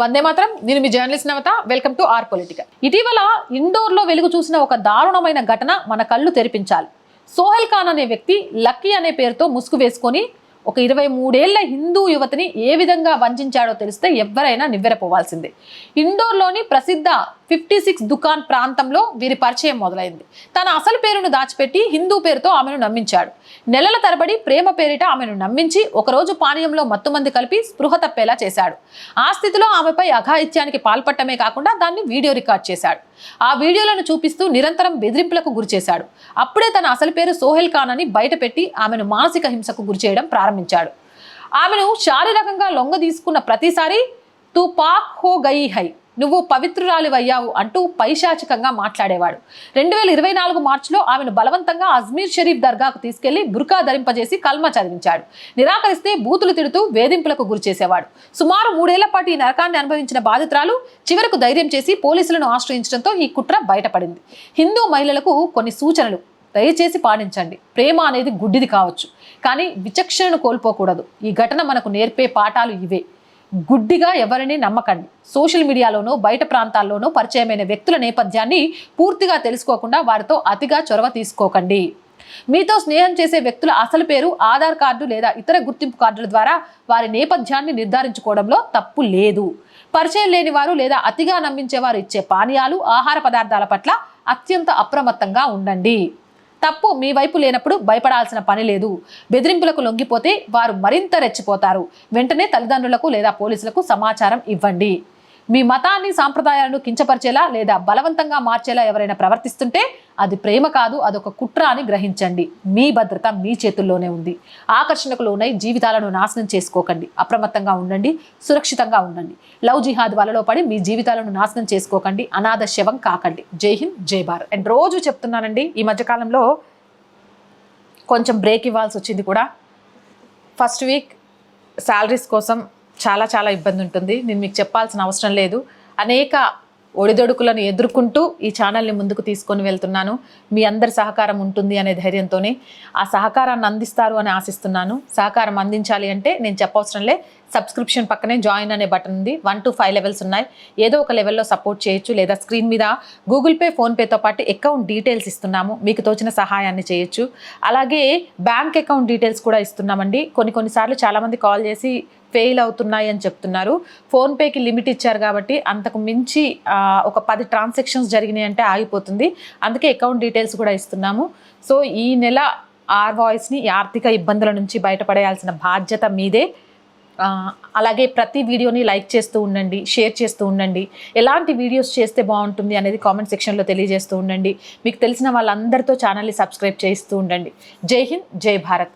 వందే మాత్రం. నేను మీ journalist Navatha. Welcome to R Political. ఇటీవల ఇండోర్లో వెలుగు చూసిన ఒక దారుణమైన ఘటన మన కళ్ళు తెరిపించాలి. సోహెల్ ఖాన్ అనే వ్యక్తి లక్కీ అనే పేరుతో ముసుగు వేసుకొని ఒక 23 ఏళ్ల హిందూ యువతిని ఏ విధంగా వంచాడో తెలిస్తే ఎవరైనా నివ్వెరపోవాల్సిందే. ఇండోర్లోని ప్రసిద్ధ 56 దుకాన్ ప్రాంతంలో వీరి పరిచయం మొదలైంది. తన అసలు పేరును దాచిపెట్టి హిందూ పేరుతో ఆమెను నమ్మించాడు. నెలల తరబడి ప్రేమ పేరిట ఆమెను నమ్మించి ఒకరోజు పానీయంలో మత్తుమంది కలిపి స్పృహ తప్పేలా చేశాడు. ఆ స్థితిలో ఆమెపై అఘాయిత్యానికి పాల్పడటమే కాకుండా దాన్ని వీడియో రికార్డ్ చేశాడు. ఆ వీడియోలను చూపిస్తూ నిరంతరం బెదిరింపులకు గురిచేశాడు. అప్పుడే తన అసలు పేరు సోహెల్ ఖాన్ అని బయటపెట్టి ఆమెను మానసిక హింసకు గురిచేయడం ప్రారంభించాడు. ఆమెను శారీరకంగా లొంగ తీసుకున్న ప్రతిసారి తూ పాక్ హో గయి హై, నువ్వు పవిత్రురాలివయ్యావు అంటూ పైశాచికంగా మాట్లాడేవాడు. 2024 మార్చిలో ఆమెను బలవంతంగా అజ్మీర్ షరీఫ్ దర్గాకు తీసుకెళ్లి బుర్కా ధరింపజేసి కల్మా చదివించాడు. నిరాకరిస్తే బూతులు తిడుతూ వేధింపులకు గురి చేసేవాడు. సుమారు 3 ఏళ్ల పాటు ఈ నరకాన్ని అనుభవించిన బాధితురాలు చివరకు ధైర్యం చేసి పోలీసులను ఆశ్రయించడంతో ఈ కుట్ర బయటపడింది. హిందూ మహిళలకు కొన్ని సూచనలు దయచేసి పాటించండి. ప్రేమ అనేది గుడ్డిది కావచ్చు, కానీ విచక్షణను కోల్పోకూడదు. ఈ ఘటన మనకు నేర్పే పాఠాలు ఇవే. గుడ్డిగా ఎవరిని నమ్మకండి. సోషల్ మీడియాలోనూ బయట ప్రాంతాల్లోనూ పరిచయమైన వ్యక్తుల నేపథ్యాన్ని పూర్తిగా తెలుసుకోకుండా వారితో అతిగా చొరవ తీసుకోకండి. మీతో స్నేహం చేసే వ్యక్తుల అసలు పేరు, ఆధార్ కార్డు లేదా ఇతర గుర్తింపు కార్డుల ద్వారా వారి నేపథ్యాన్ని నిర్ధారించుకోవడంలో తప్పు లేదు. పరిచయం లేని వారు లేదా అతిగా నమ్మించేవారు ఇచ్చే పానీయాలు, ఆహార పదార్థాల పట్ల అత్యంత అప్రమత్తంగా ఉండండి. తప్పు మీ వైపు లేనప్పుడు భయపడాల్సిన పని లేదు. బెదిరింపులకు లొంగిపోతే వారు మరింత రెచ్చిపోతారు. వెంటనే తల్లిదండ్రులకు లేదా పోలీసులకు సమాచారం ఇవ్వండి. మీ మతాన్ని, సాంప్రదాయాలను కించపరిచేలా లేదా బలవంతంగా మార్చేలా ఎవరైనా ప్రవర్తిస్తుంటే అది ప్రేమ కాదు, అదొక కుట్ర అని గ్రహించండి. మీ భద్రత మీ చేతుల్లోనే ఉంది. ఆకర్షణకు లోనై జీవితాలను నాశనం చేసుకోకండి. అప్రమత్తంగా ఉండండి, సురక్షితంగా ఉండండి. లవ్ జిహాద్ వలలో పడి మీ జీవితాలను నాశనం చేసుకోకండి. అనాథ శవం కాకండి. జై హింద్, జై భారత్. అండ్ రోజు చెప్తున్నానండి, ఈ మధ్యకాలంలో కొంచెం బ్రేక్ ఇవ్వాల్సి వచ్చింది కూడా. ఫస్ట్ వీక్ శాలరీస్ కోసం చాలా ఇబ్బంది ఉంటుంది. నేను మీకు చెప్పాల్సిన అవసరం లేదు. అనేక ఒడిదొడుకులను ఎదుర్కొంటూ ఈ ఛానల్ని ముందుకు తీసుకొని వెళ్తున్నాను. మీ అందరి సహకారం ఉంటుంది అనే ధైర్యంతోనే ఆ సహకారాన్ని అందిస్తారు అని ఆశిస్తున్నాను. సహకారం అందించాలి అంటే నేను చెప్పవసరంలే, సబ్స్క్రిప్షన్ పక్కనే జాయిన్ అనే బటన్ ఉంది. 1 to 5 లెవెల్స్ ఉన్నాయి. ఏదో ఒక లెవెల్లో సపోర్ట్ చేయొచ్చు, లేదా స్క్రీన్ మీద గూగుల్ పే, ఫోన్పేతో పాటు అకౌంట్ డీటెయిల్స్ ఇస్తున్నాము. మీకు తోచిన సహాయాన్ని చేయొచ్చు. అలాగే బ్యాంక్ అకౌంట్ డీటెయిల్స్ కూడా ఇస్తున్నామండి. కొన్నిసార్లు చాలామంది కాల్ చేసి ఫెయిల్ అవుతున్నాయి అని చెప్తున్నారు. ఫోన్పేకి లిమిట్ ఇచ్చారు కాబట్టి అంతకు మించి ఒక 10 ట్రాన్సాక్షన్స్ జరిగినాయి అంటే ఆగిపోతుంది. అందుకే అకౌంట్ డీటెయిల్స్ కూడా ఇస్తున్నాము. సో ఈ నెల ఆర్ వాయిస్ని ఆర్థిక ఇబ్బందుల నుంచి బయటపడేయాల్సిన బాధ్యత మీదే. అలాగే ప్రతి వీడియోని లైక్ చేస్తూ ఉండండి, షేర్ చేస్తూ ఉండండి. ఎలాంటి వీడియోస్ చేస్తే బాగుంటుంది అనేది కామెంట్ సెక్షన్లో తెలియజేస్తూ ఉండండి. మీకు తెలిసిన వాళ్ళందరితో ఛానల్ని సబ్స్క్రైబ్ చేస్తూ ఉండండి. జై హింద్, జై భారత్.